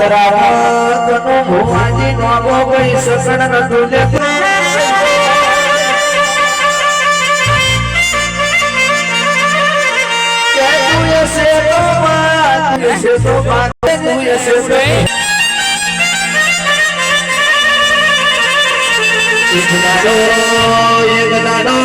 વતરાનો તનો ભુવાજી નોગો ગઈ સસણ નતું લે કે તું એસે તો બાત એસે તો બાત તું એસે તો એકનાડો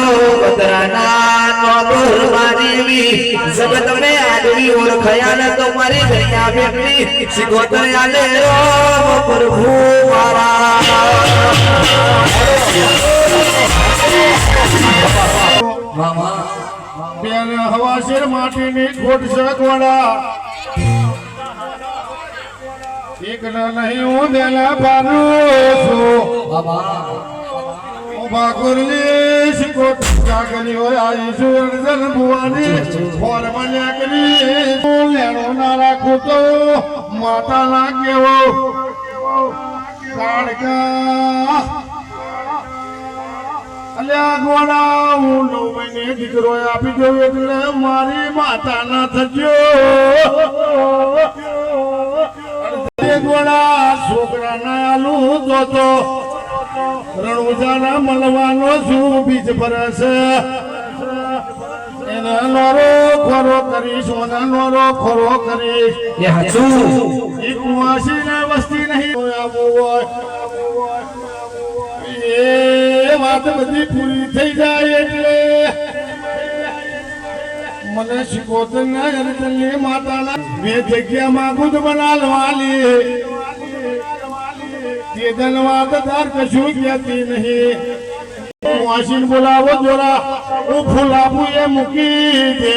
વતરાના નોગો મારીવી જગત મે આદવી ઓળખાયા ને તમારી દયા બેટની શિકોતર આલે રો પ્રભુ મારા મામા બેન હવાશેર માટીની ખોટ સગવડા એક નહીં હું દેલા પાનું છું બાબા ઉભા કરલી શિકોત જાગલી હોય આઈશું અર્જન ભુવાની ફોર બન્યા કરી લેણો ના રાખું તો માતા લાગ્યો કાળકા અલ્યા ગોળા હું 9 મહિને દીકરો આપી દઉં એટલે મારી માતા ના થજો ગોળા છોકરા ના આલુ જોતો રણુજાના મળવાનો શું બીજ ભરશે એના નોરો ખોરો કરીશ ઓના નોરો ખોરો કરીશ એ હાચું એક કુવાસી ને વસ્તી નહીં આવું હોય એ વાત બધી પૂરી થઈ જાય એટલે મને શિકોતર ના અર્જનની માતાના મેં જગ્યા માંગુ તો બનાવવાની તે ધનવાદ તાર કશું કહેતી નહીં વાસીન બોલાવો જોરા હું ફૂલાવું એ મૂકી દે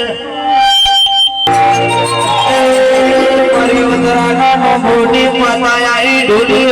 મારી વતરાના નો મોની માતા આઈ ડોલી